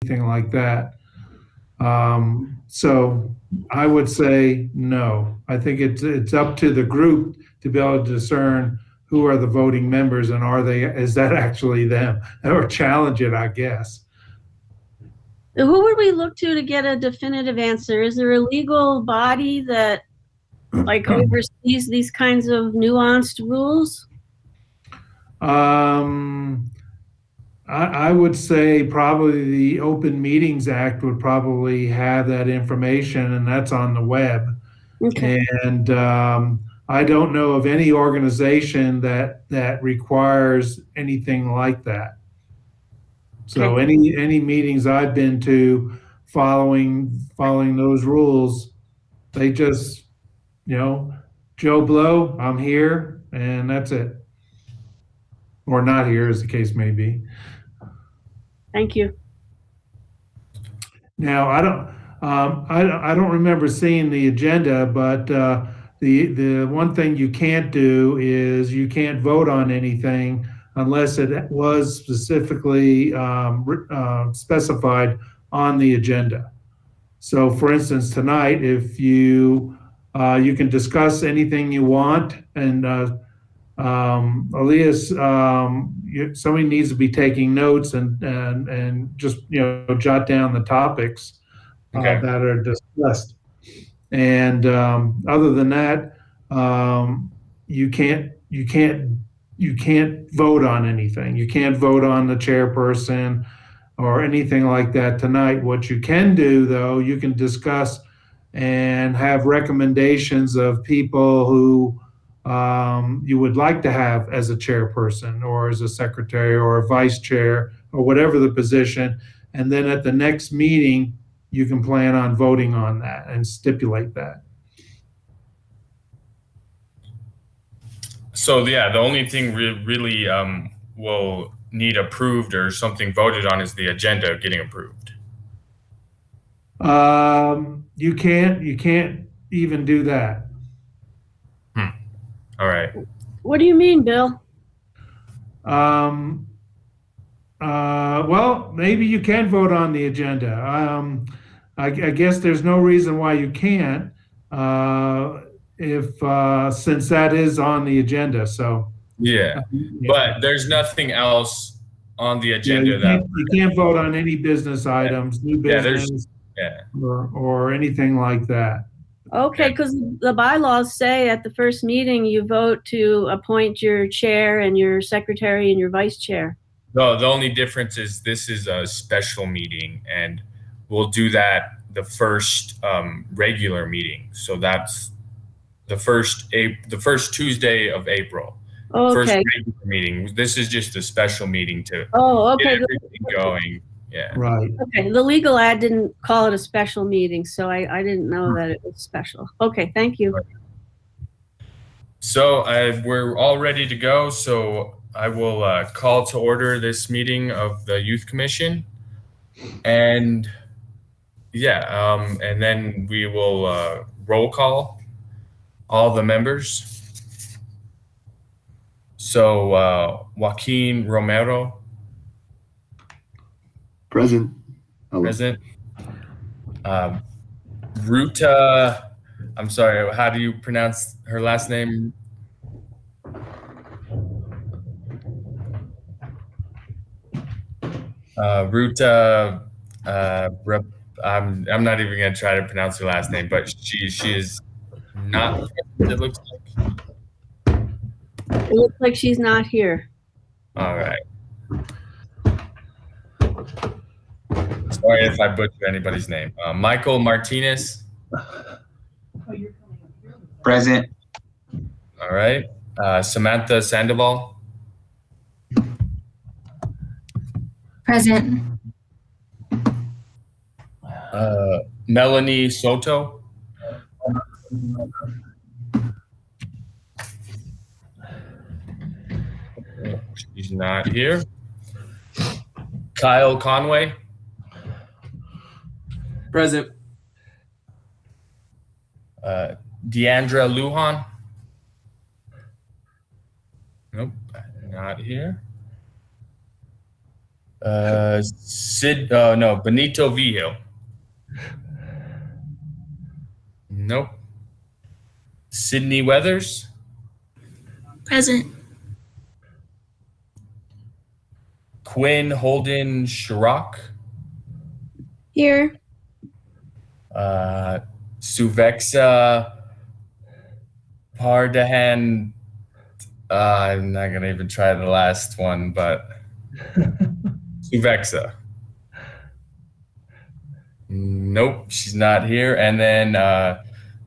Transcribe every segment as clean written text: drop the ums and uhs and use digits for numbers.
anything like that. So I would say no. I think it's up to the group to be able to discern who are the voting members and is that actually them, or challenge it, I guess. Who would we look to get a definitive answer? Is there a legal body that like oversees these kinds of nuanced rules? I would say probably the Open Meetings Act would probably have that information, and that's on the web. Okay. And I don't know of any organization that requires anything like that. So Okay. any meetings I've been to following those rules, they just, Joe Blow, I'm here, and that's it. Or not here, as the case may be. Thank you. Now, I don't remember seeing the agenda, but the one thing you can't do is you can't vote on anything unless it was specifically specified on the agenda. So, for instance, tonight, if you can discuss anything you want, and Elias, somebody needs to be taking notes and just jot down the topics Okay. that are discussed. And other than that, you can't vote on anything. You can't vote on the chairperson or anything like that tonight. What you can do, though, you can discuss and have recommendations of people who you would like to have as a chairperson or as a secretary or a vice chair or whatever the position. And then at the next meeting, you can plan on voting on that and stipulate that. So yeah, the only thing really will need approved or something voted on is the agenda getting approved. You can't even do that. All right. What do you mean, Bill? Well, maybe you can vote on the agenda. I guess there's no reason why you can't, since that is on the agenda. So yeah, but there's nothing else on the agenda you can't vote on any business items, new business, or anything like that. Okay, because the bylaws say at the first meeting you vote to appoint your chair and your secretary and your vice chair. No, the only difference is this is a special meeting, and we'll do that the first regular meeting. So that's the first Tuesday of April. Okay. First regular meeting. This is just a special meeting to get everything going. Yeah. Right. Okay. The legal ad didn't call it a special meeting, so I didn't know that it was special. Okay. Thank you. So we're all ready to go. So I will call to order this meeting of the Youth Commission, and and then we will roll call all the members. So Joaquin Romero. Present. Hello. Present. Ruta, I'm sorry, how do you pronounce her last name? Ruta, I'm not even gonna try to pronounce her last name, but she is not, it looks like. It looks like she's not here. All right. Sorry if I butcher anybody's name. Michael Martinez. Present. All right. Samantha Sandoval. Present. Melanie Soto. She's not here. Kyle Conway. Present. Deandra Lujan. Nope, not here. Benito Vigil. Nope. Sydney Weathers. Present. Quinn Holden Shirok. Here. Suvexa Pardahan. I'm not gonna even try the last one, but Suvexa. Nope, she's not here. And then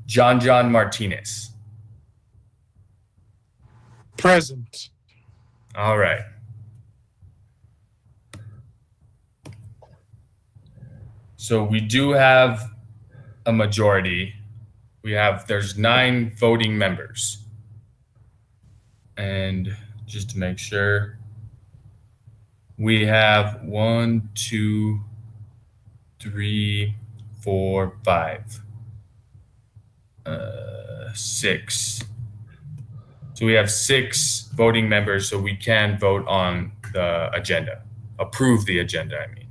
John Martinez. Present. All right. So we do have a majority. There's 9 voting members. And just to make sure, we have 1, 2, 3, 4, 5, 6. So we have 6 voting members, so we can vote on the agenda, approve the agenda, I mean,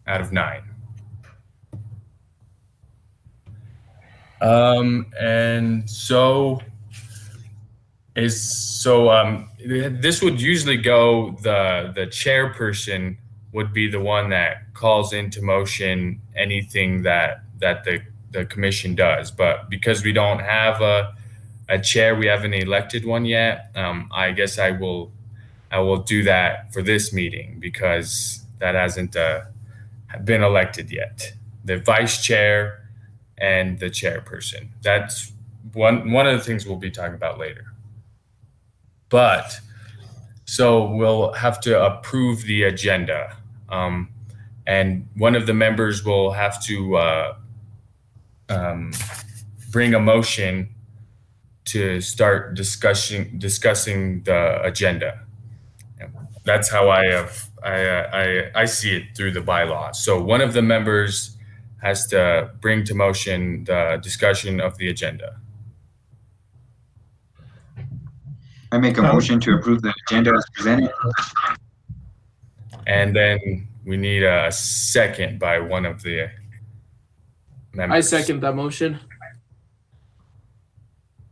out of 9. And so this would usually go, the chairperson would be the one that calls into motion anything that the commission does. But because we don't have a chair, we haven't elected one yet, I guess I will do that for this meeting because that hasn't been elected yet. The vice chair and the chairperson. That's one of the things we'll be talking about later. But so we'll have to approve the agenda. And one of the members will have to bring a motion to start discussing the agenda. That's how I see it through the bylaws. So one of the members has to bring to motion the discussion of the agenda. I make a motion to approve the agenda as presented. And then we need a second by one of the members. I second that motion.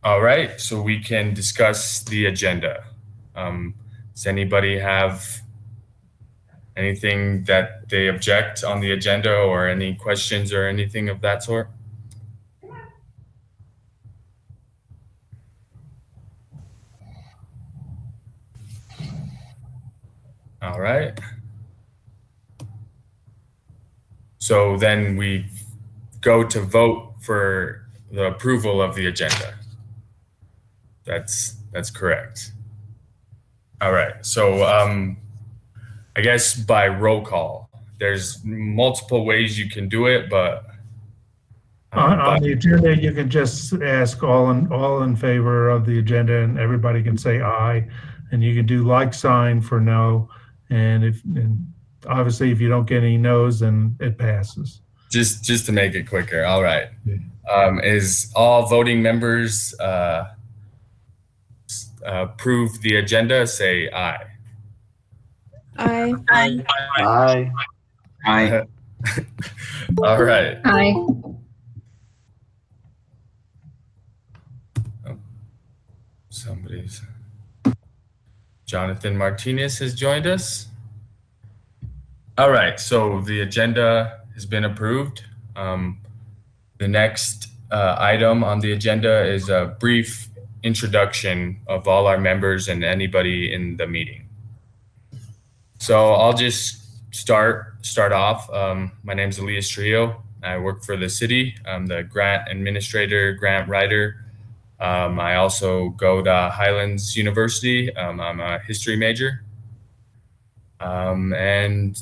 All right, so we can discuss the agenda. Does anybody have anything that they object on the agenda or any questions or anything of that sort? All right. So then we go to vote for the approval of the agenda. That's correct. All right. So I guess by roll call. There's multiple ways you can do it, but On the agenda, you can just ask all in favor of the agenda, and everybody can say aye. And you can do like sign for no. And obviously, if you don't get any no's, then it passes. just to make it quicker. All right. Is all voting members approve the agenda? Say aye. Aye. Aye. Aye. All right. Aye. Somebody's. Jonathan Martinez has joined us. All right, so the agenda has been approved. The next item on the agenda is a brief introduction of all our members and anybody in the meeting. So I'll just start off. My name is Elias Trillo. I work for the city. I'm the grant administrator, grant writer. I also go to Highlands University. I'm a history major. And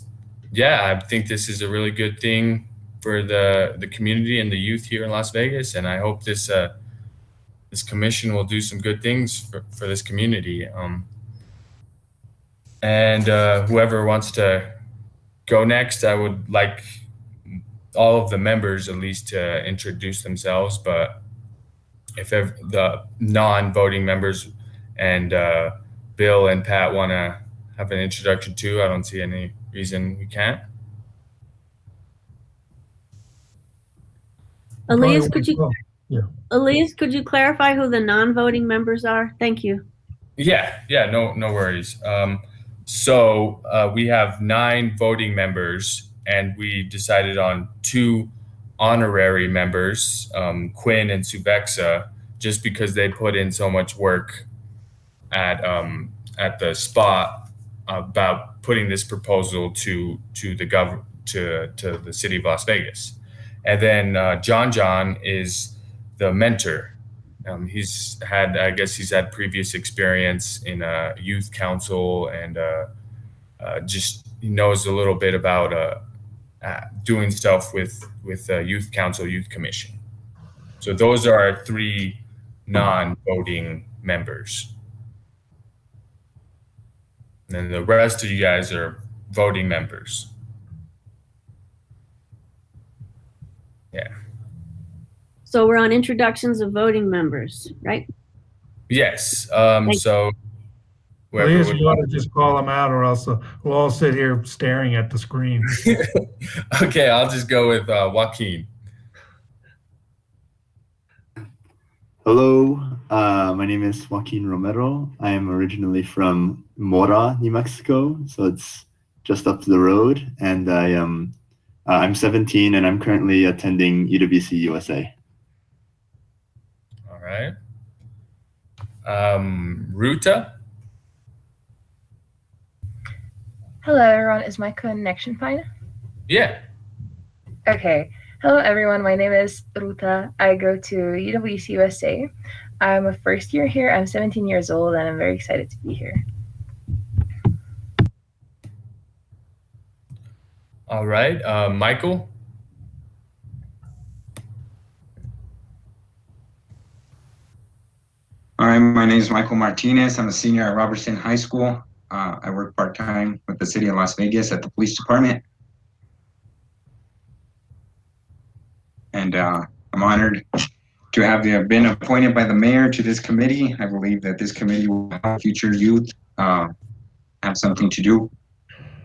yeah, I think this is a really good thing for the community and the youth here in Las Vegas. And I hope this commission will do some good things for this community. And whoever wants to go next, I would like all of the members at least to introduce themselves, but if the non-voting members and Bill and Pat want to have an introduction to. I don't see any reason we can't. Elise, Probably could you clarify who the non-voting members are? Thank you. Yeah, no worries. So we have 9 voting members, and we decided on 2 honorary members, Quinn and Subexa, just because they put in so much work at the spot about putting this proposal to the city of Las Vegas. And then John is the mentor. He's had previous experience in a youth council, and just he knows a little bit about doing stuff with youth council, youth commission. So those are our 3 non-voting members. And then the rest of you guys are voting members. Yeah. So we're on introductions of voting members, right? Yes. you. So Please, you want to just call them out, or else we'll all sit here staring at the screen. Okay, I'll just go with Joaquin. Hello, my name is Joaquin Romero. I am originally from Mora, New Mexico, so it's just up the road. And I'm 17, and I'm currently attending UWC USA. All right. Ruta. Hello, everyone. Is my connection fine? Yeah. Okay. Hello, everyone. My name is Ruta. I go to UWC USA. I'm a first year here. I'm 17 years old, and I'm very excited to be here. All right. Michael. All right, my name is Michael Martinez. I'm a senior at Robertson High School. I work part-time with the city of Las Vegas at the police department. And I'm honored to have been appointed by the mayor to this committee. I believe that this committee will help future youth have something to do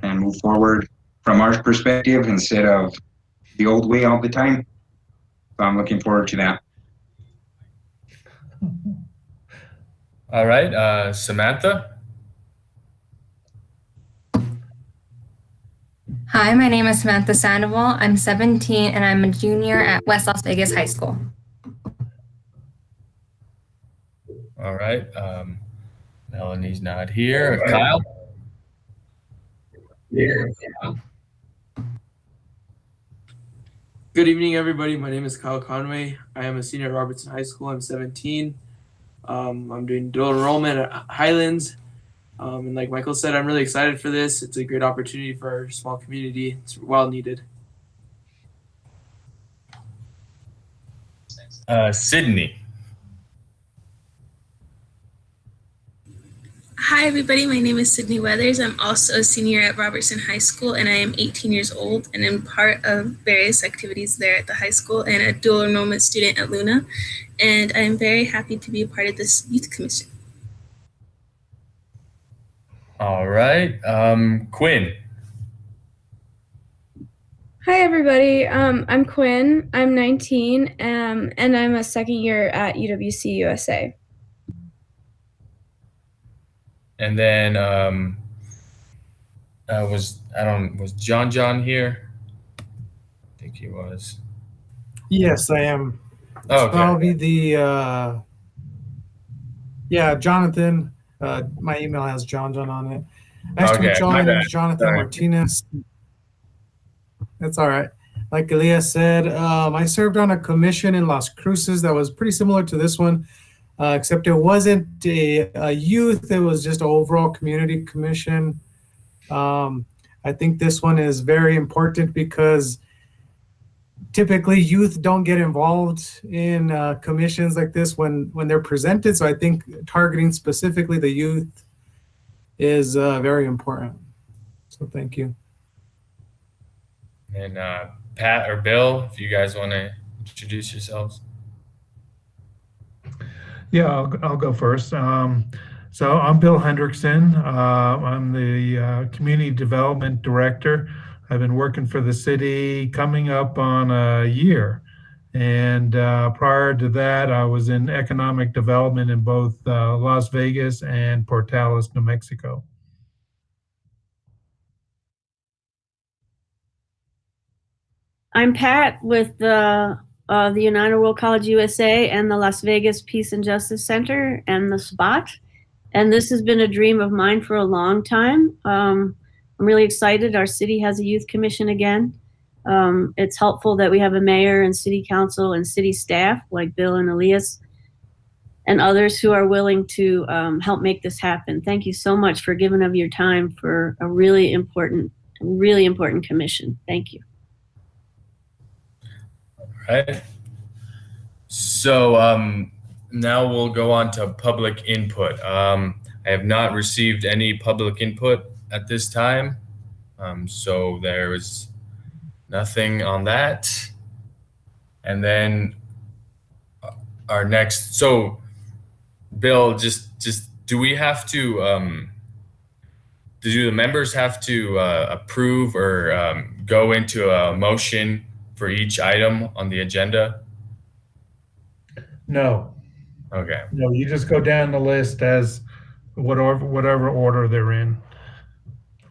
and move forward from our perspective instead of the old way all the time. So I'm looking forward to that. All right. Samantha. Hi, my name is Samantha Sandoval. I'm 17 and I'm a junior at West Las Vegas High School. All right. Melanie's not here. Kyle. Good evening, everybody. My name is Kyle Conway. I am a senior at Robertson High School. I'm 17. I'm doing dual enrollment at Highlands. And like Michael said, I'm really excited for this. It's a great opportunity for our small community. It's well needed. Sydney. Hi, everybody. My name is Sydney Weathers. I'm also a senior at Robertson High School, and I am 18 years old, and I'm part of various activities there at the high school and a dual enrollment student at Luna. And I am very happy to be a part of this youth commission. All right. Quinn. Hi, everybody. I'm Quinn. I'm 19, and I'm a second year at UWC USA. And then was John here? I think he was. Yes, I am. Oh, okay. I'll be the Jonathan. My email has John on it. Nice to meet you all. My name is Jonathan Martinez. That's all right. Like Elias said, I served on a commission in Las Cruces that was pretty similar to this one, except it wasn't a youth. It was just an overall community commission. I think this one is very important because typically youth don't get involved in commissions like this when they're presented. So I think targeting specifically the youth is very important. So thank you. And Pat or Bill, if you guys want to introduce yourselves. Yeah, I'll go first. So I'm Bill Hendrickson. I'm the Community Development Director. I've been working for the city coming up on a year. And prior to that, I was in economic development in both Las Vegas and Portales, New Mexico. I'm Pat with the United World College USA and the Las Vegas Peace and Justice Center and the SPOT. And this has been a dream of mine for a long time. I'm really excited. Our city has a youth commission again. It's helpful that we have a mayor and city council and city staff like Bill and Elias and others who are willing to help make this happen. Thank you so much for giving of your time for a really important commission. Thank you. Right. So now we'll go on to public input. I have not received any public input at this time. So there is nothing on that. And then our next, so Bill, just do we have to, do the members have to approve or go into a motion for each item on the agenda? No. Okay. No, you just go down the list as whatever order they're in.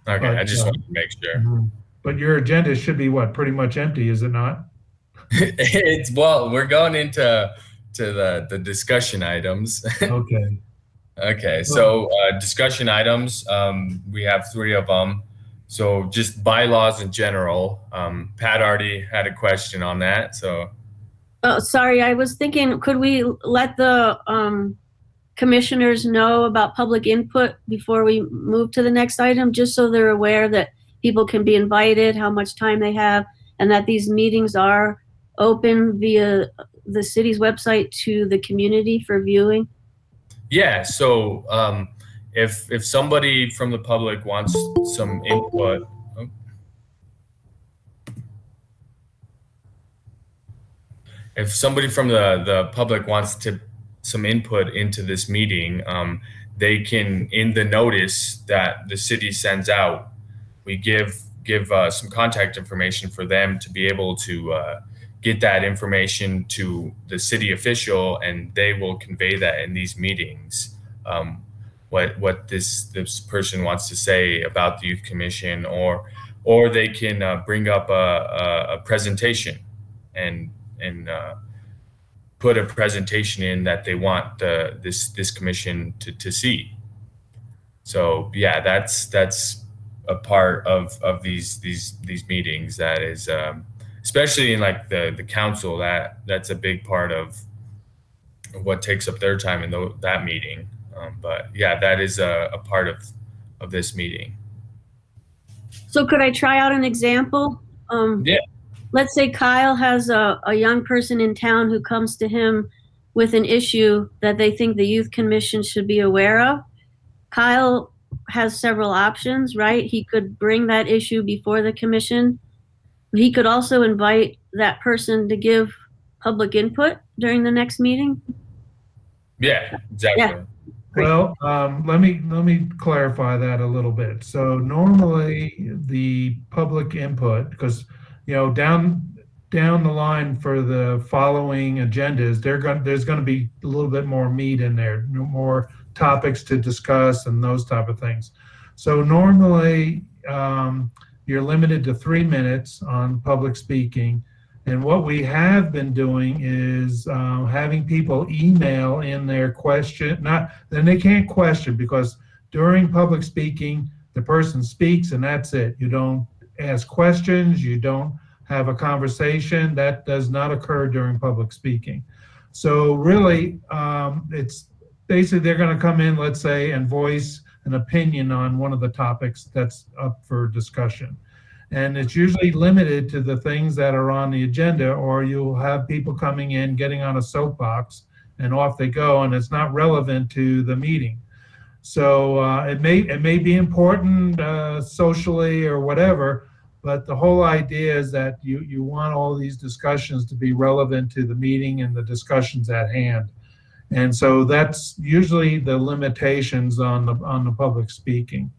Okay, I just wanted to make sure. But your agenda should be what? Pretty much empty, is it not? It's, well, we're going into the discussion items. Okay. Okay, so discussion items, we have 3 of them. So just bylaws in general. Pat already had a question on that, so. Oh, sorry, I was thinking, could we let the commissioners know about public input before we move to the next item, just so they're aware that people can be invited, how much time they have, and that these meetings are open via the city's website to the community for viewing? Yeah, so if somebody from the public wants some input, if somebody from the public wants some input into this meeting, they can, in the notice that the city sends out, we give some contact information for them to be able to get that information to the city official, and they will convey that in these meetings. What this person wants to say about the youth commission, or they can bring up a presentation and put a presentation in that they want this commission to see. So yeah, that's a part of these meetings. That is especially in like the council, that's a big part of what takes up their time in that meeting. But yeah, that is a part of this meeting. So could I try out an example? Yeah. Let's say Kyle has a young person in town who comes to him with an issue that they think the youth commission should be aware of. Kyle has several options, right? He could bring that issue before the commission. He could also invite that person to give public input during the next meeting. Yeah, exactly. Yeah. Well, let me clarify that a little bit. So normally the public input, because down the line for the following agendas, there's going to be a little bit more meat in there, more topics to discuss and those type of things. So normally you're limited to 3 minutes on public speaking. And what we have been doing is having people email in their question. Then they can't question, because during public speaking, the person speaks and that's it. You don't ask questions. You don't have a conversation. That does not occur during public speaking. So really, it's basically they're going to come in, let's say, and voice an opinion on one of the topics that's up for discussion. And it's usually limited to the things that are on the agenda, or you'll have people coming in, getting on a soapbox, and off they go, and it's not relevant to the meeting. So it may be important socially or whatever, but the whole idea is that you want all these discussions to be relevant to the meeting and the discussions at hand. And so that's usually the limitations on the public speaking.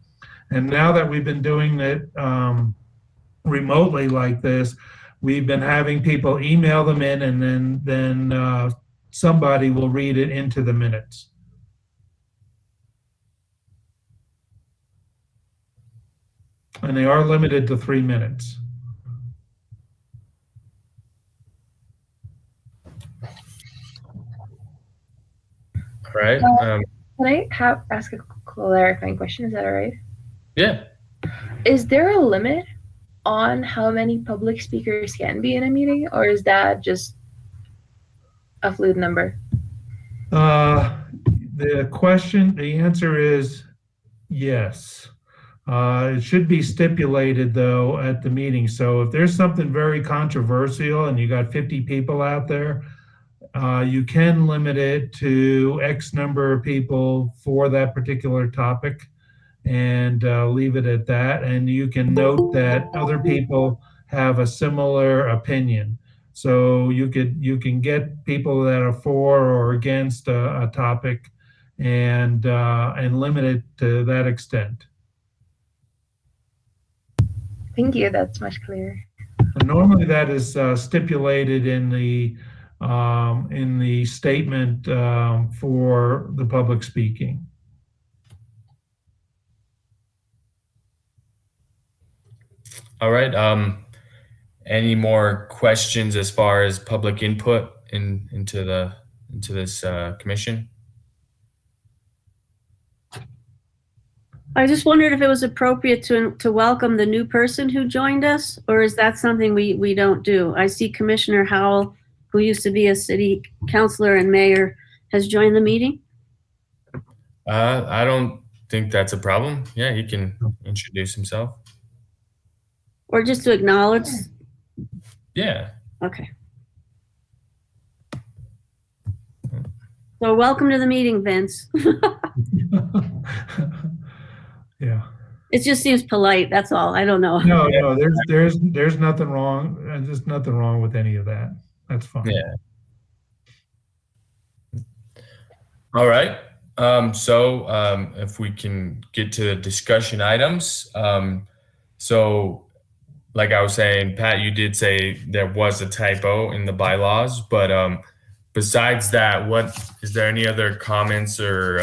And now that we've been doing it remotely like this, we've been having people email them in, and then somebody will read it into the minutes. And they are limited to 3 minutes. All right. Can I ask a clarifying question? Is that all right? Yeah. Is there a limit on how many public speakers can be in a meeting, or is that just a fluid number? The answer is yes. It should be stipulated though at the meeting. So if there's something very controversial and you got 50 people out there, you can limit it to X number of people for that particular topic and leave it at that. And you can note that other people have a similar opinion. So you can get people that are for or against a topic and limit it to that extent. Thank you. That's much clearer. And normally that is stipulated in the statement for the public speaking. All right. Any more questions as far as public input into this commission? I just wondered if it was appropriate to welcome the new person who joined us, or is that something we don't do? I see Commissioner Howell, who used to be a city councilor and mayor, has joined the meeting. I don't think that's a problem. Yeah, he can introduce himself. Or just to acknowledge? Yeah. Okay. So welcome to the meeting, Vince. Yeah. It just seems polite. That's all. I don't know. No, there's nothing wrong. There's nothing wrong with any of that. That's fine. Yeah. All right. So if we can get to discussion items. So like I was saying, Pat, you did say there was a typo in the bylaws, but besides that, is there any other comments or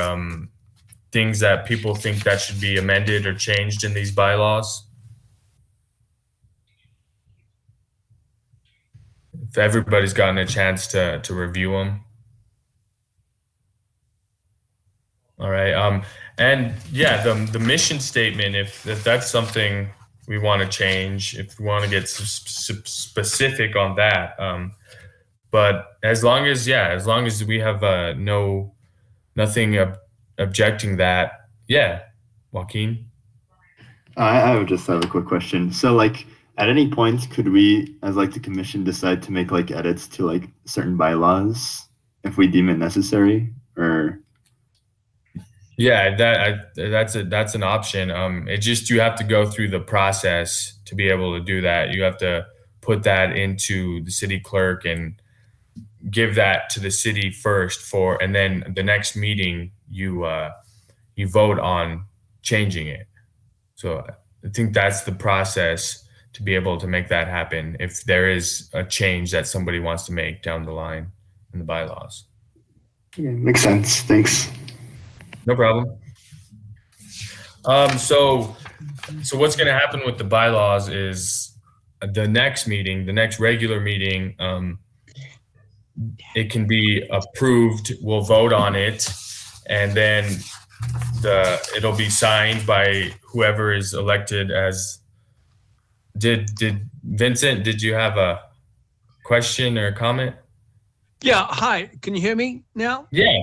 things that people think that should be amended or changed in these bylaws? If everybody's gotten a chance to review them. All right. And yeah, the mission statement, if that's something we want to change, if we want to get specific on that. But as long as we have nothing objecting that, yeah, Joaquin. I would just have a quick question. So like at any point, could we, as like the commission, decide to make like edits to like certain bylaws if we deem it necessary, or? Yeah, that's an option. It just, you have to go through the process to be able to do that. You have to put that into the city clerk and give that to the city first and then the next meeting you vote on changing it. So I think that's the process to be able to make that happen if there is a change that somebody wants to make down the line in the bylaws. Yeah, makes sense. Thanks. No problem. So what's going to happen with the bylaws is the next regular meeting, it can be approved. We'll vote on it, and then it'll be signed by whoever is elected as. Did Vincent? Did you have a question or a comment? Yeah. Hi. Can you hear me now? Yeah.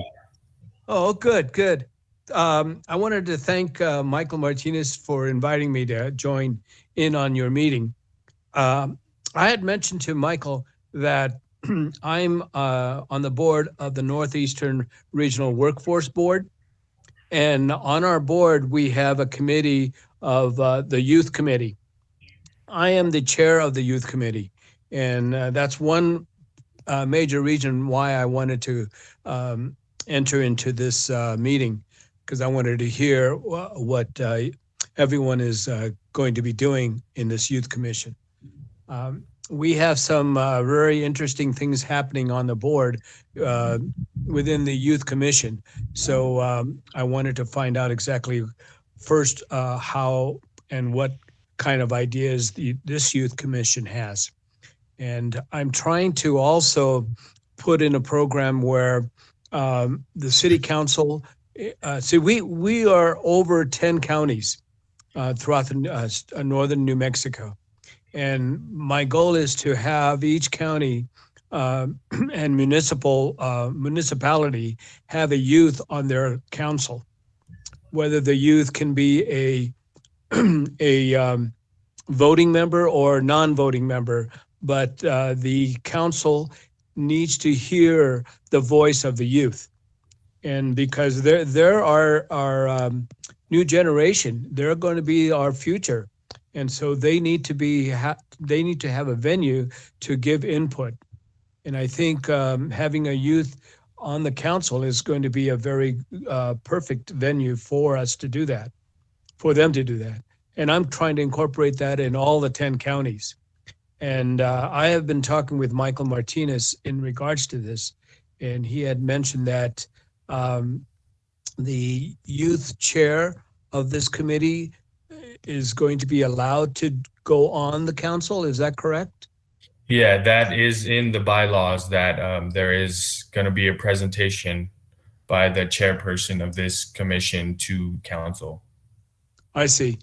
Oh, good. I wanted to thank Michael Martinez for inviting me to join in on your meeting. I had mentioned to Michael that I'm on the board of the Northeastern Regional Workforce Board. And on our board, we have a committee of the Youth Committee. I am the chair of the Youth Committee. And that's one major reason why I wanted to enter into this meeting because I wanted to hear what everyone is going to be doing in this youth commission. We have some very interesting things happening on the board within the youth commission. So I wanted to find out exactly first how and what kind of ideas this youth commission has. And I'm trying to also put in a program where the city council, we are over 10 counties throughout the northern New Mexico. And my goal is to have each county and municipality have a youth on their council, whether the youth can be a voting member or non-voting member, but the council needs to hear the voice of the youth. And because they're our new generation, they're going to be our future. And so they need to have a venue to give input. And I think having a youth on the council is going to be a very perfect venue for us to do that, for them to do that. And I'm trying to incorporate that in all the 10 counties. And I have been talking with Michael Martinez in regards to this, and he had mentioned that the youth chair of this committee is going to be allowed to go on the council. Is that correct? Yeah, that is in the bylaws that there is going to be a presentation by the chairperson of this commission to council. I see.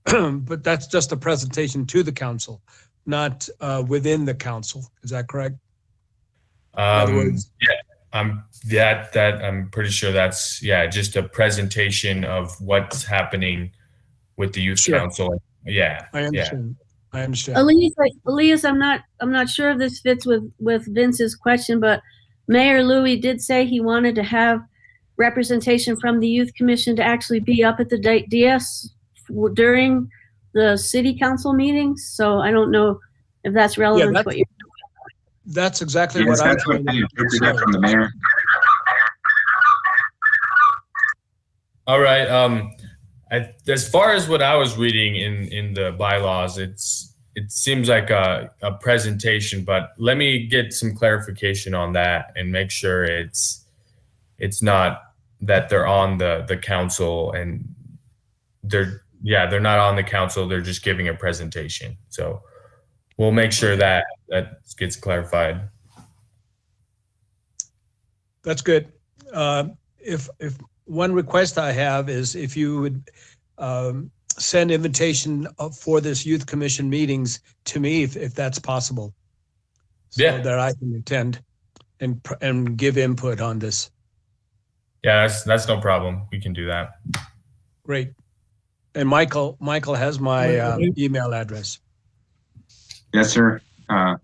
But that's just a presentation to the council, not within the council. Is that correct? In other words, I'm pretty sure that's just a presentation of what's happening with the youth council. Yeah, I understand. I understand. Elias, I'm not sure if this fits with Vince's question, but Mayor Louie did say he wanted to have representation from the youth commission to actually be up at the DS during the city council meetings. So I don't know if that's relevant to what you're doing. That's exactly what I'm trying to interpret from the mayor. All right. As far as what I was reading in the bylaws, it seems like a presentation, but let me get some clarification on that and make sure it's not that they're on the council and they're not on the council. They're just giving a presentation. So we'll make sure that gets clarified. That's good. If one request I have is if you would send invitation for this youth commission meetings to me, if that's possible, so that I can attend and give input on this. Yeah, that's no problem. We can do that. Great. And Michael has my email address. Yes, sir. I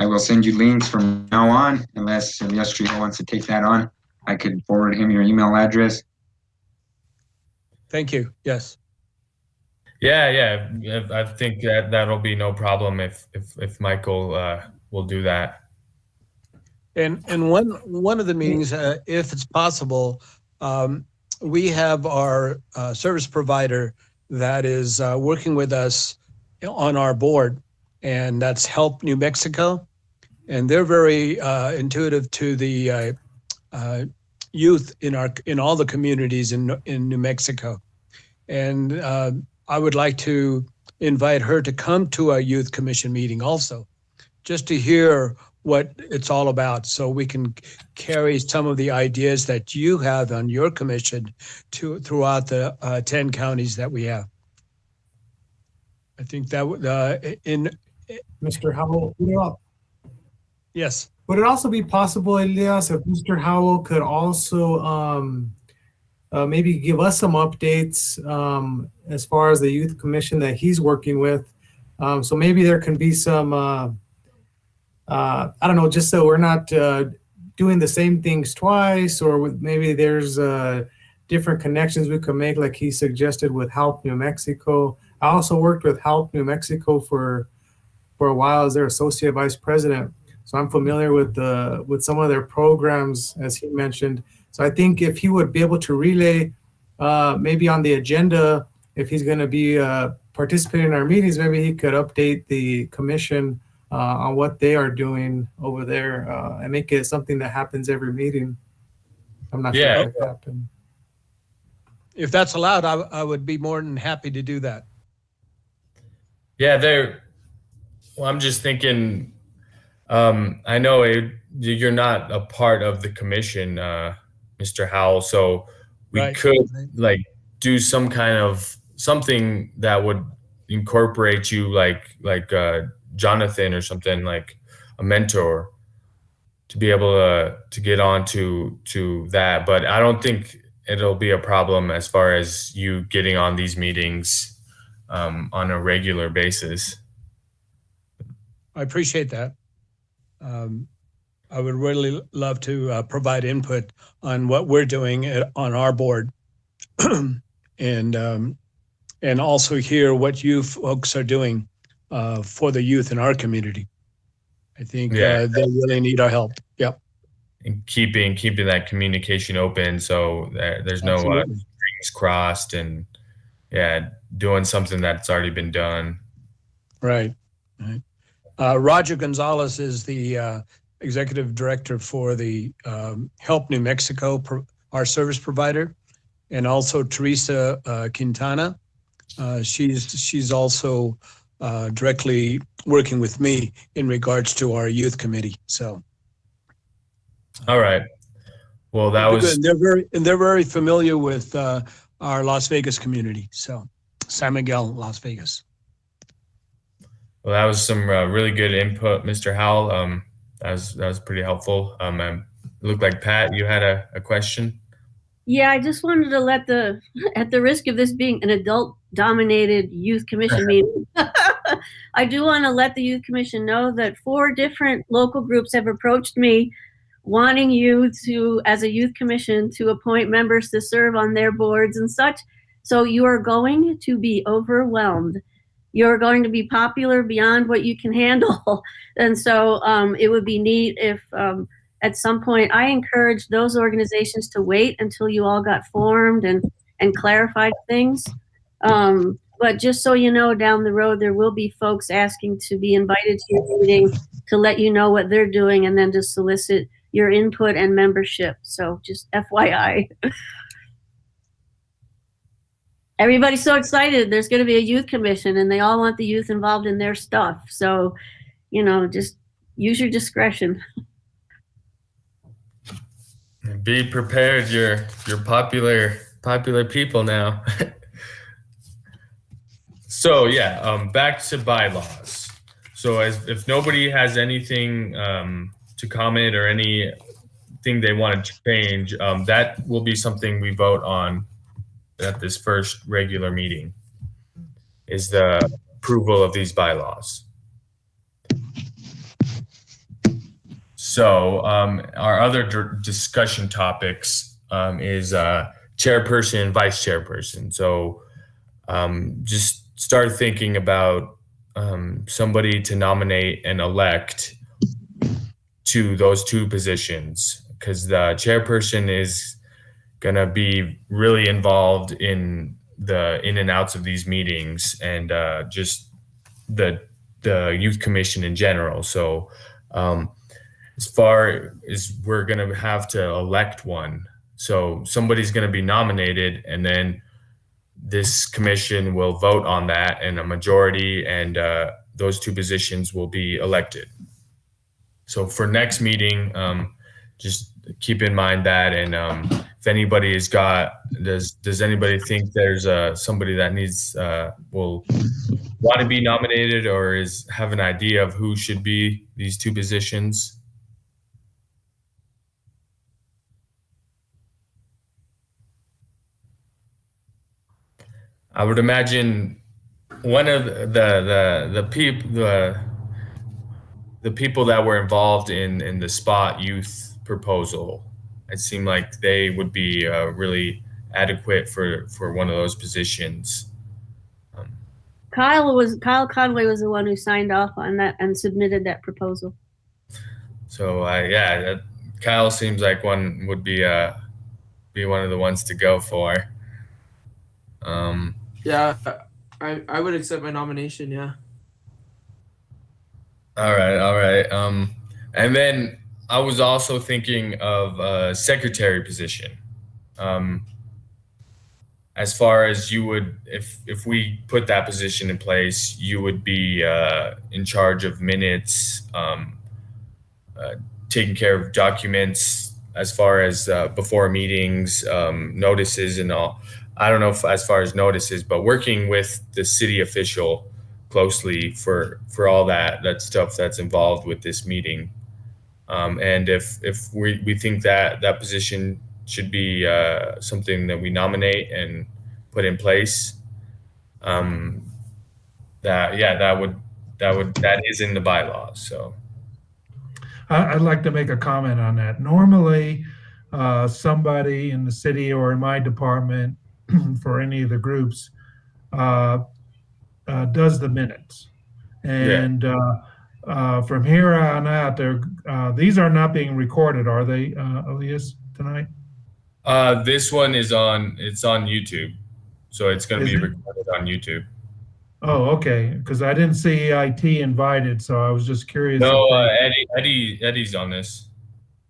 will send you links from now on, unless Trijo wants to take that on. I could forward him your email address. Thank you. Yes. Yeah. I think that'll be no problem if Michael will do that. And one of the meetings, if it's possible, we have our service provider that is working with us on our board, and that's Help New Mexico, and they're very intuitive to the youth in all the communities in New Mexico. And I would like to invite her to come to our youth commission meeting also, just to hear what it's all about, so we can carry some of the ideas that you have on your commission throughout the 10 counties that we have. I think that would Mr. Howell. Yes. Would it also be possible, Elias, if Mr. Howell could also maybe give us some updates as far as the youth commission that he's working with? So maybe there can be some, I don't know, just so we're not doing the same things twice, or maybe there's different connections we could make, like he suggested with Help New Mexico. I also worked with Help New Mexico for a while as their associate vice president. so I'm familiar with some of their programs, as he mentioned. So I think if he would be able to relay, maybe on the agenda, if he's going to be participating in our meetings, maybe he could update the commission on what they are doing over there and make it something that happens every meeting. I'm not sure if that happened. If that's allowed, I would be more than happy to do that. Yeah, well, I'm just thinking, I know you're not a part of the commission, Mr. Howell, so we could like do some kind of something that would incorporate you like Jonathan or something, like a mentor, to be able to get on to that. But I don't think it'll be a problem as far as you getting on these meetings on a regular basis. I appreciate that. I would really love to provide input on what we're doing on our board, and also hear what you folks are doing for the youth in our community. I think they really need our help. Yep. And keeping that communication open, so there's no strings crossed, and doing something that's already been done. Right. Roger Gonzalez is the executive director for the Help New Mexico, our service provider, and also Teresa Quintana. She's also directly working with me in regards to our youth committee. So, all right. Well, that was they're very familiar with our Las Vegas community. So, San Miguel, Las Vegas. Well, that was some really good input, Mr. Howell. That was pretty helpful. It looked like Pat, you had a question. Yeah, I just wanted to let at the risk of this being an adult-dominated youth commission meeting, I do want to let the youth commission know that 4 different local groups have approached me wanting you to, as a youth commission, to appoint members to serve on their boards and such. So you are going to be overwhelmed. You're going to be popular beyond what you can handle. And so it would be neat if at some point, I encourage those organizations to wait until you all got formed and clarified things. But just so you know, down the road, there will be folks asking to be invited to your meeting to let you know what they're doing and then to solicit your input and membership. So just FYI. Everybody's so excited. There's going to be a youth commission and they all want the youth involved in their stuff. So, just use your discretion. Be prepared. You're popular people now. So back to bylaws. So if nobody has anything to comment or anything they want to change, that will be something we vote on at this first regular meeting, is the approval of these bylaws. So our other discussion topics is chairperson and vice chairperson. So just start thinking about somebody to nominate and elect to those 2 positions, because the chairperson is going to be really involved in the in and outs of these meetings and just the youth commission in general. So as far as we're going to have to elect one, so somebody's going to be nominated, and then this commission will vote on that in a majority, and those 2 positions will be elected. So for next meeting, just keep in mind that, and if anybody does anybody think there's somebody that needs will want to be nominated or have an idea of who should be these 2 positions? I would imagine one of the people that were involved in the SPOT youth proposal, it seemed like they would be really adequate for one of those positions. Kyle Conway was the one who signed off on that and submitted that proposal. So Kyle seems like one would be one of the ones to go for. Yeah, I would accept my nomination. Yeah. All right. And then I was also thinking of a secretary position. As far as you would, if we put that position in place, you would be in charge of minutes, taking care of documents as far as before meetings, notices and all. I don't know if as far as notices, but working with the city official closely for all that stuff that's involved with this meeting. And if we think that position should be something that we nominate and put in place, that is in the bylaws. So I'd like to make a comment on that. Normally, somebody in the city or in my department for any of the groups does the minutes. And from here on out, these are not being recorded, are they, Elias, tonight? This one it's on YouTube. So it's going to be recorded on YouTube. Oh, okay. Because I didn't see IT invited, so I was just curious. No, Eddie's on this.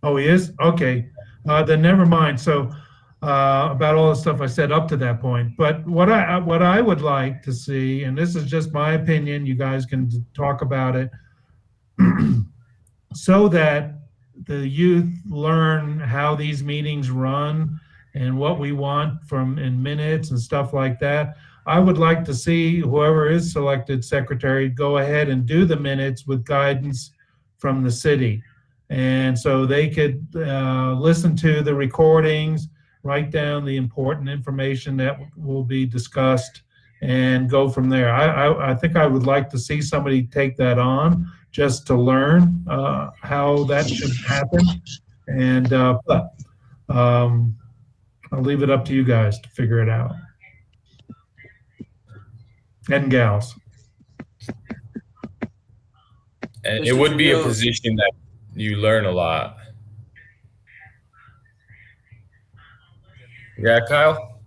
Oh, he is? Okay. Then never mind. So about all the stuff I said up to that point. But what I would like to see, and this is just my opinion, you guys can talk about it, so that the youth learn how these meetings run and what we want in minutes and stuff like that. I would like to see whoever is selected secretary go ahead and do the minutes with guidance from the city. And so they could listen to the recordings, write down the important information that will be discussed, and go from there. I think I would like to see somebody take that on just to learn how that should happen. And I'll leave it up to you guys to figure it out. And gals. And it would be a position that you learn a lot. Yeah, Kyle?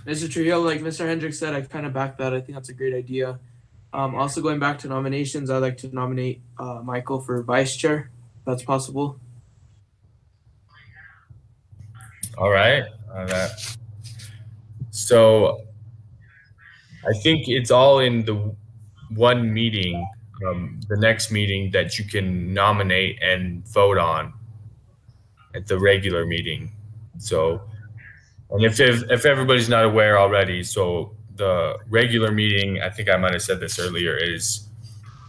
Mr. Trujillo, like Mr. Hendricks said, I kind of back that. I think that's a great idea. Also going back to nominations, I'd like to nominate Michael for vice chair, if that's possible. All right. So I think it's all in the one meeting, the next meeting that you can nominate and vote on at the regular meeting. So, and if everybody's not aware already, so the regular meeting, I think I might have said this earlier, is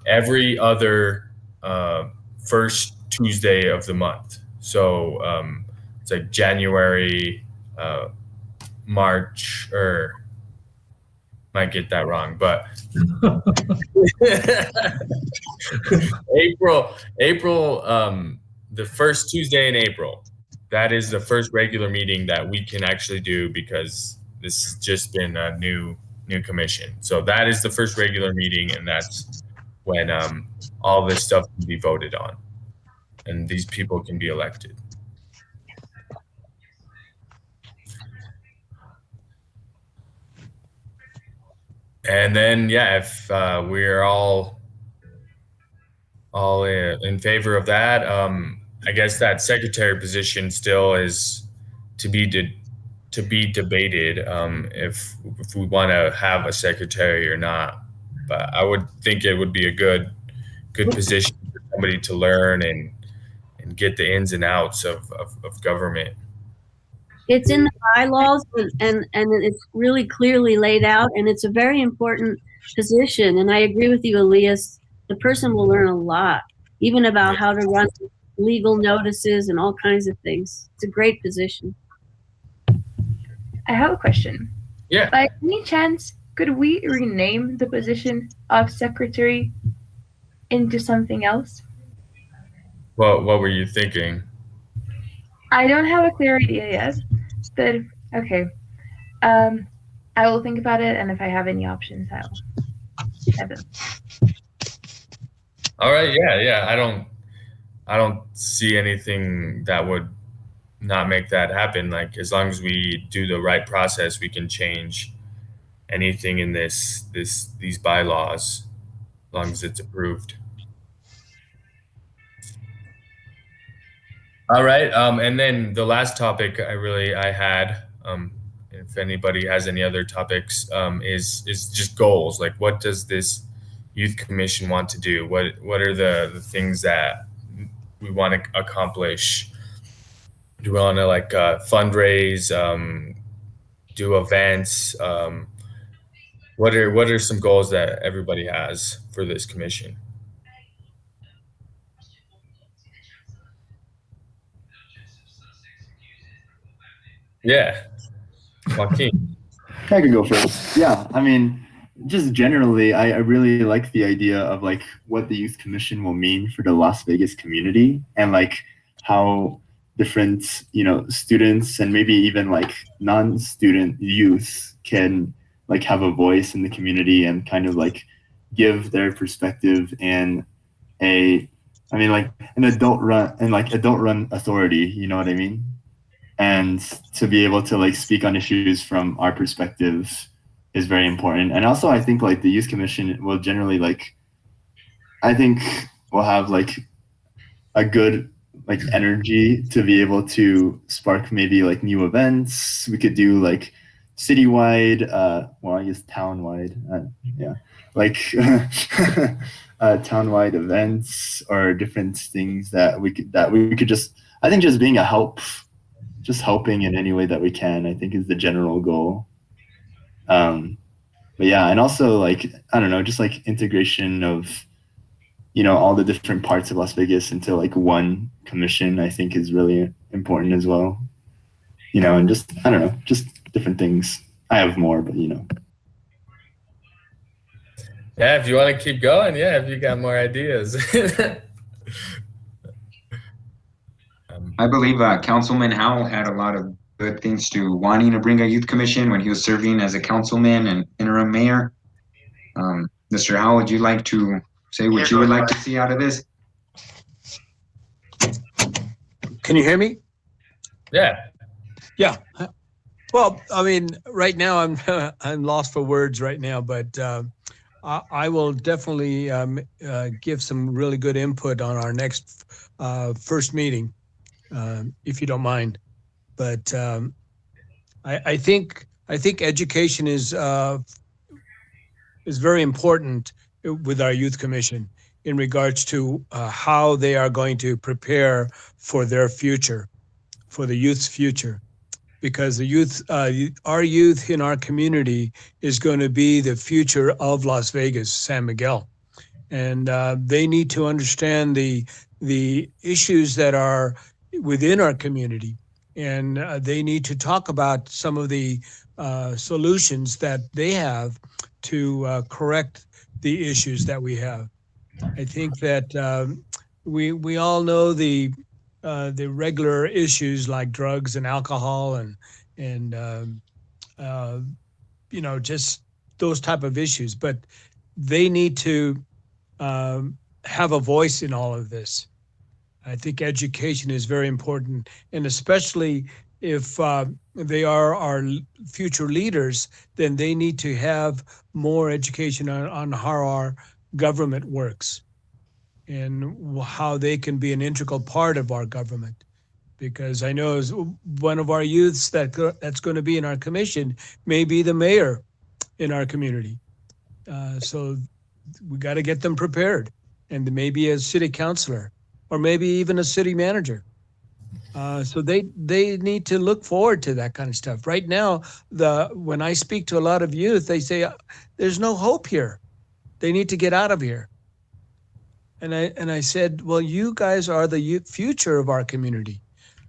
every other first Tuesday of the month. So it's like January, March, or might get that wrong, but April, the first Tuesday in April, that is the first regular meeting that we can actually do, because this has just been a new commission. So that is the first regular meeting, and that's when all this stuff can be voted on and these people can be elected. And then, if we're all in favor of that, I guess that secretary position still is to be debated, if we want to have a secretary or not. But I would think it would be a good position for somebody to learn and get the ins and outs of government. It's in the bylaws, and it's really clearly laid out, and it's a very important position. And I agree with you, Elias. The person will learn a lot, even about how to run legal notices and all kinds of things. It's a great position. I have a question. Yeah. By any chance, could we rename the position of secretary into something else? Well, what were you thinking? I don't have a clear idea yet, but okay. I will think about it, and if I have any options, I'll have them. All right. Yeah. I don't see anything that would not make that happen. Like, as long as we do the right process, we can change anything in these bylaws, as long as it's approved. All right, and then the last topic I had, if anybody has any other topics, is just goals. Like, what does this youth commission want to do? What are the things that we want to accomplish? Do we want to like fundraise, do events? What are some goals that everybody has for this commission? Yeah, Joaquin. I could go first. Yeah, I mean, just generally, I really like the idea of like what the youth commission will mean for the Las Vegas community, and like how different, you know, students and maybe even like non-student youth can like have a voice in the community and kind of like give their perspective and like an adult run authority, you know what I mean? And to be able to like speak on issues from our perspective is very important. And also I think like the youth commission will generally like, I think we'll have like a good like energy to be able to spark maybe like new events. We could do like citywide, well, I guess townwide, yeah, like townwide events or different things that we could just, I think just being a help, just helping in any way that we can, I think is the general goal. But yeah, and also like, I don't know, just like integration of, you know, all the different parts of Las Vegas into like one commission, I think is really important as well. You know, and just, I don't know, just different things. I have more, but you know. Yeah, if you want to keep going, yeah, if you got more ideas. I believe Councilman Howell had a lot of good things to wanting to bring a youth commission when he was serving as a councilman and interim mayor. Mr. Howell, would you like to say what you would like to see out of this? Can you hear me? Yeah. Yeah. Well, I mean, right now I'm lost for words right now, but I will definitely give some really good input on our next first meeting, if you don't mind. But I think education is very important with our youth commission in regards to how they are going to prepare for their future, for the youth's future. Because the youth, our youth in our community is going to be the future of Las Vegas, San Miguel. And they need to understand the issues that are within our community. And they need to talk about some of the solutions that they have to correct the issues that we have. I think that we all know the regular issues like drugs and alcohol and you know, just those type of issues, but they need to have a voice in all of this. I think education is very important, and especially if they are our future leaders, then they need to have more education on how our government works and how they can be an integral part of our government. Because I know as one of our youths that's going to be in our commission may be the mayor in our community. So we got to get them prepared, and maybe a city councilor or maybe even a city manager. So they need to look forward to that kind of stuff. Right now, when I speak to a lot of youth, they say there's no hope here. They need to get out of here. And I said, well, you guys are the future of our community.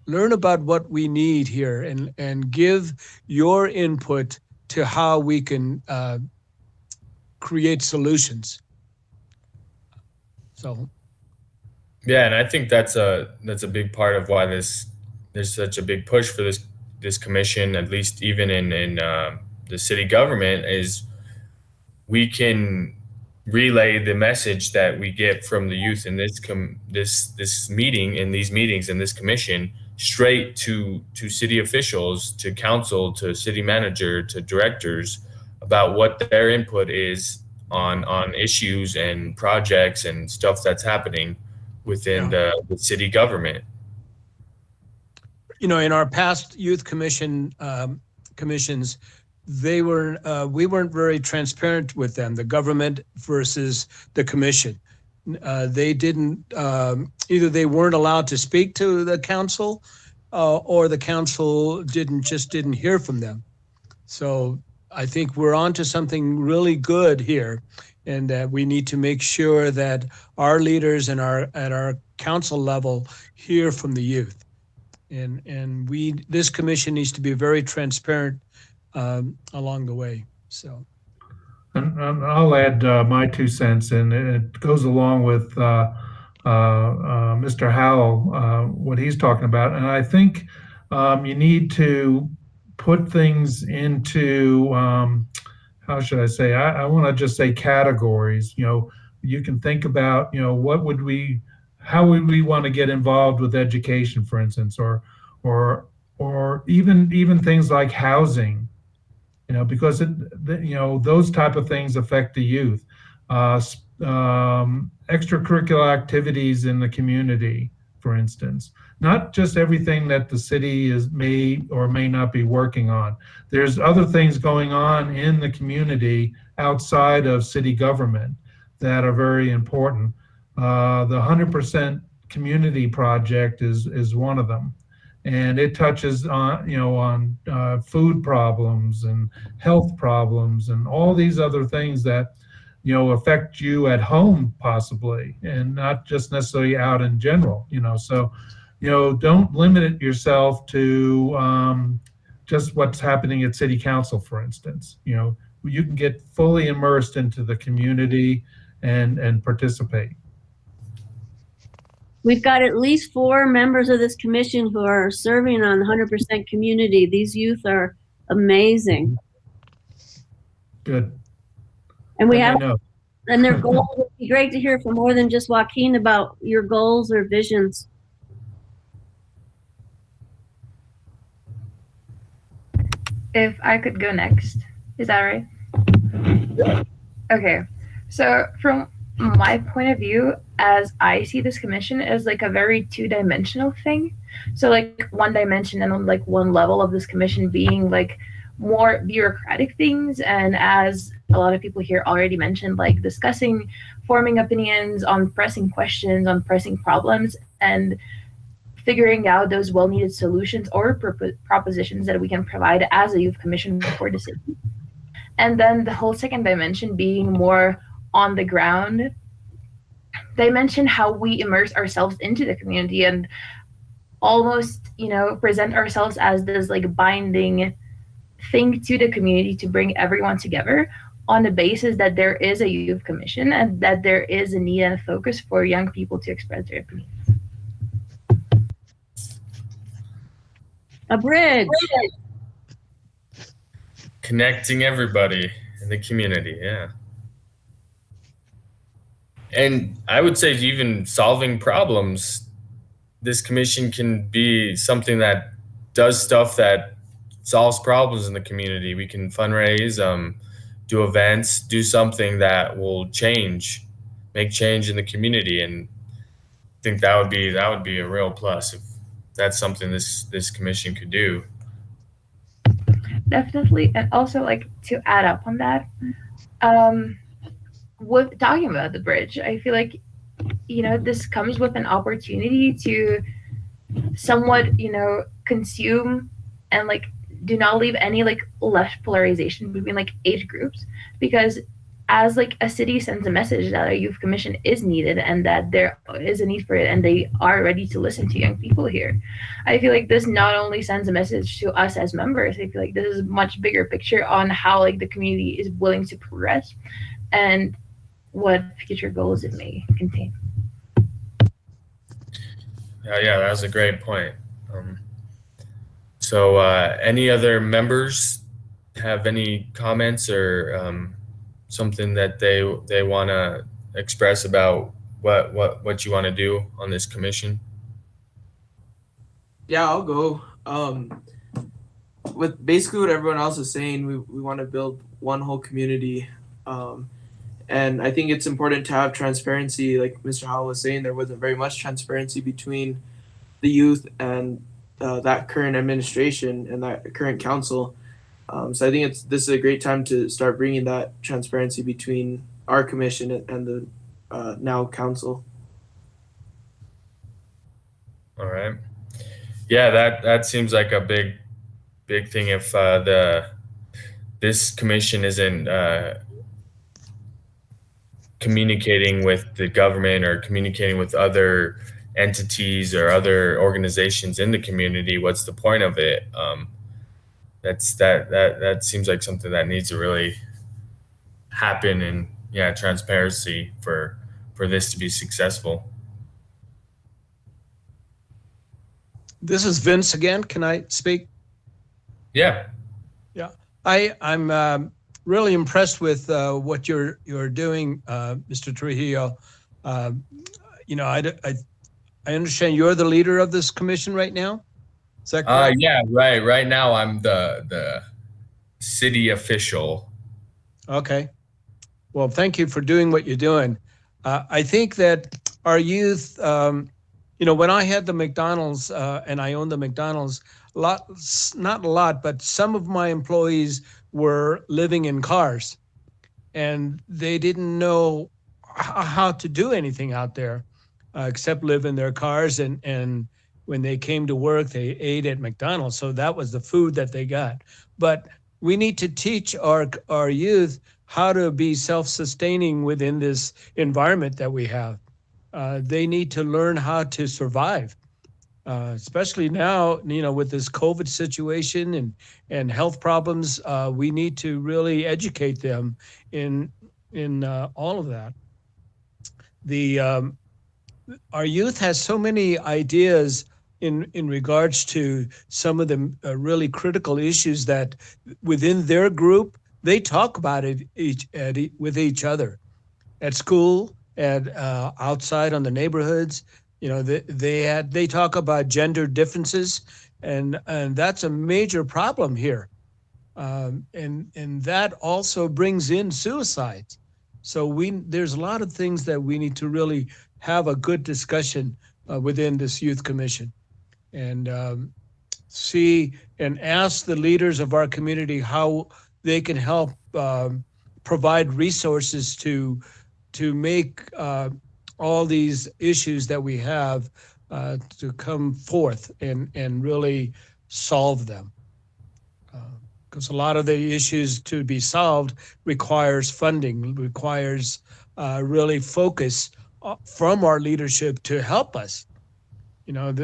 Learn about what we need here and give your input to how we can create solutions. So. Yeah, and I think that's a big part of why there's such a big push for this commission, at least even in the city government, is we can relay the message that we get from the youth in this meeting, in these meetings, in this commission, straight to city officials, to council, to city manager, to directors, about what their input is on issues and projects and stuff that's happening within the city government. You know, in our past youth commissions, we weren't very transparent with them, the government versus the commission. They didn't, either they weren't allowed to speak to the council, or the council just didn't hear from them. So I think we're onto something really good here, and that we need to make sure that our leaders and at our council level hear from the youth. And this commission needs to be very transparent along the way. So, and I'll add my 2 cents, and it goes along with Mr. Howell, what he's talking about. And I think you need to put things into, how should I say? I want to just say categories. You know, you can think about, you know, how would we want to get involved with education, for instance, or even things like housing, you know, because you know, those type of things affect the youth. Extracurricular activities in the community, for instance, not just everything that the city may or may not be working on. There's other things going on in the community outside of city government that are very important. The 100% community project is one of them, and it touches on, you know, on food problems and health problems and all these other things that, you know, affect you at home possibly, and not just necessarily out in general, you know. So, you know, don't limit it yourself to just what's happening at city council, for instance. You know, you can get fully immersed into the community and participate. We've got at least 4 members of this commission who are serving on 100% community. These youth are amazing. Good. And we I have, know. and their goals, would be great to hear from more than just Joaquin about your goals or visions. If I could go next, is that right? Okay, so from my point of view, as I see this commission as like a very 2-dimensional thing. So like 1 dimension and on like 1 level of this commission being like more bureaucratic things, and as a lot of people here already mentioned, like discussing, forming opinions on pressing questions, on pressing problems, and figuring out those well-needed solutions or propositions that we can provide as a youth commission for the city. And then the whole 2nd dimension being more on the ground dimension, how we immerse ourselves into the community and almost, you know, present ourselves as this like binding thing to the community to bring everyone together on the basis that there is a youth commission and that there is a need and a focus for young people to express their opinions. A bridge. Connecting everybody in the community, yeah. And I would say even solving problems, this commission can be something that does stuff that solves problems in the community. We can fundraise, do events, do something that will make change in the community. And I think that would be a real plus if that's something this commission could do. Definitely. And also, like, to add up on that, with talking about the bridge, I feel like, you know, this comes with an opportunity to somewhat, you know, consume and like do not leave any like left polarization between like age groups, because as like a city sends a message that a youth commission is needed and that there is a need for it and they are ready to listen to young people here, I feel like this not only sends a message to us as members, I feel like this is a much bigger picture on how like the community is willing to progress and what future goals it may contain. Yeah, that was a great point. So any other members have any comments or something that they want to express about what you want to do on this commission? Yeah, I'll go. With basically what everyone else is saying, we want to build one whole community. And I think it's important to have transparency. Like Mr. Howell was saying, there wasn't very much transparency between the youth and that current administration and that current council. So I think this is a great time to start bringing that transparency between our commission and the now council. All right. Yeah, that seems like a big thing. If this commission isn't communicating with the government or communicating with other entities or other organizations in the community, what's the point of it? That seems like something that needs to really happen, and yeah, transparency for this to be successful. This is Vince again. Can I speak? Yeah. Yeah. I'm really impressed with what you're doing, Mr. Trujillo. You know, I understand you're the leader of this commission right now. Is that correct? Yeah, right. Right now, I'm the city official. Okay. Well, thank you for doing what you're doing. I think that our youth, you know, when I had the McDonald's and I owned the McDonald's, not a lot, but some of my employees were living in cars and they didn't know how to do anything out there except live in their cars. And when they came to work, they ate at McDonald's. So that was the food that they got. But we need to teach our youth how to be self-sustaining within this environment that we have. They need to learn how to survive, especially now, you know, with this COVID situation and health problems. We need to really educate them in all of that. Our youth has so many ideas in regards to some of the really critical issues that within their group, they talk about it with each other at school, and outside on the neighborhoods. You know, they talk about gender differences, and that's a major problem here. And that also brings in suicides. So there's a lot of things that we need to really have a good discussion within this youth commission, and see and ask the leaders of our community how they can help provide resources to make all these issues that we have to come forth and really solve them. Because a lot of the issues to be solved requires funding, requires really focus from our leadership to help us. You know,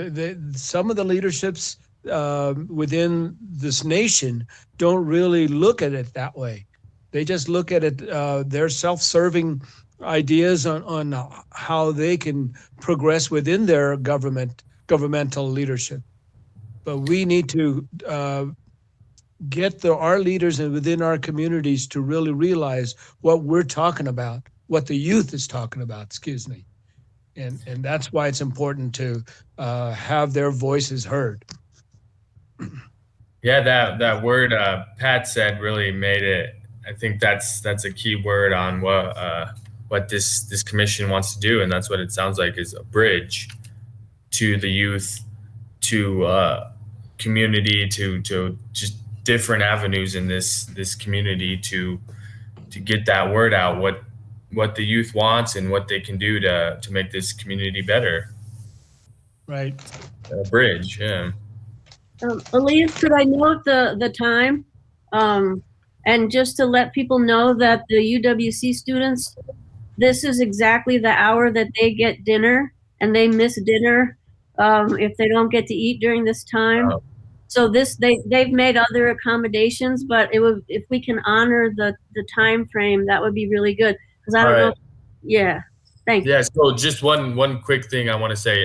some of the leaderships within this nation don't really look at it that way. They just look at it, their self-serving ideas on how they can progress within their governmental leadership. But we need to get our leaders and within our communities to really realize what we're talking about, what the youth is talking about, excuse me. And that's why it's important to have their voices heard. Yeah, that word Pat said really made it. I think that's a key word on what this commission wants to do, and that's what it sounds like, is a bridge to the youth, to community, to just different avenues in this community to get that word out, what the youth wants and what they can do to make this community better. Right. A bridge, yeah. Elias, could I note the time? And just to let people know that the UWC students, this is exactly the hour that they get dinner, and they miss dinner if they don't get to eat during this time. Oh. So they've made other accommodations, but if we can honor the time frame, that would be really good. Because I don't know. Yeah. Thank you. Yeah. So just one quick thing I want to say.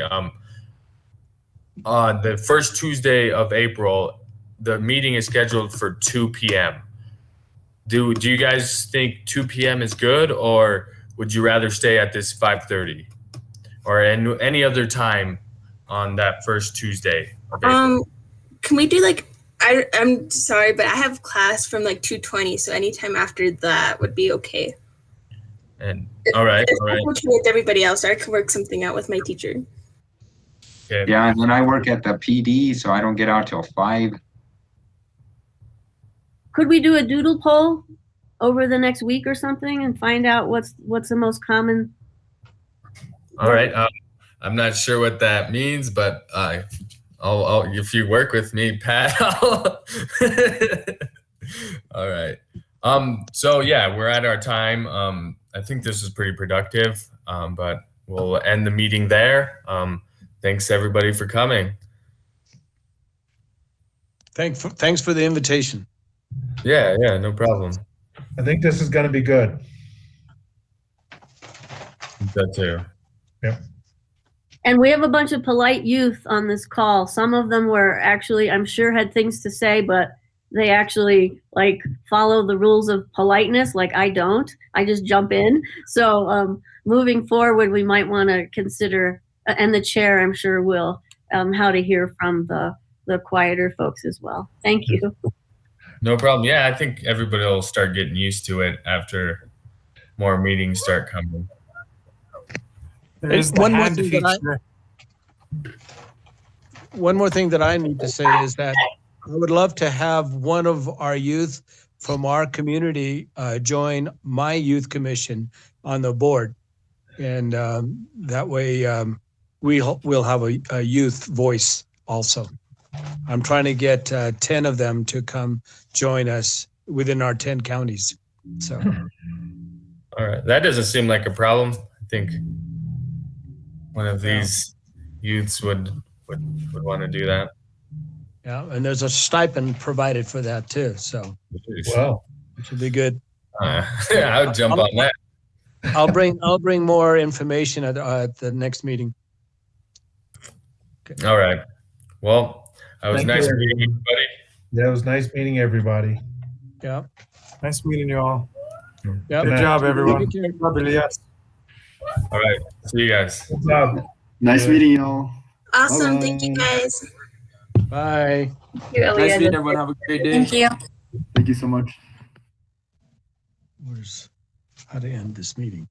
The first Tuesday of April, the meeting is scheduled for 2 p.m. do you guys think 2 p.m. is good, or would you rather stay at this 5:30 or any other time on that first Tuesday? Can we do like, I'm sorry, but I have class from like 2:20, so anytime after that would be okay. And all right. With everybody else, I could work something out with my teacher. Okay. Yeah, and then I work at the PD, so I don't get out till 5. Could we do a doodle poll over the next week or something and find out what's the most common? All right. I'm not sure what that means, but I'll if you work with me, Pat. All right. So yeah, we're at our time. I think this is pretty productive, but we'll end the meeting there. Thanks everybody for coming. Thanks for the invitation. Yeah, no problem. I think this is going to be good. That too. Yep. And we have a bunch of polite youth on this call. Some of them were actually, I'm sure, had things to say, but they actually like follow the rules of politeness. Like I don't. I just jump in. So moving forward, we might want to consider, and the chair, I'm sure, will, how to hear from the quieter folks as well. Thank you. No problem. Yeah, I think everybody will start getting used to it after more meetings start coming. There's One more thing that I need to say is that I would love to have one of our youth from our community join my youth commission on the board. And that way we'll have a youth voice also. I'm trying to get 10 of them to come join us within our 10 counties. So, all right, that doesn't seem like a problem. I think one of these youths would want to do that. Yeah, and there's a stipend provided for that too. So, Wow, which would be good. Yeah, I would jump on that. I'll bring more information at the next meeting. All right. Well, it was Thank nice you, meeting everybody. Yeah, it was nice meeting everybody. Yeah. Nice meeting you all. Yep. Good job, everyone. Take care. Love Elias. All right. See you guys. Good job. Nice meeting y'all. Awesome. Bye-bye. Thank you guys. Bye. Thank you, Nice Elias. meeting everyone. Have a great day. Thank you. Thank you so much. How to end this meeting?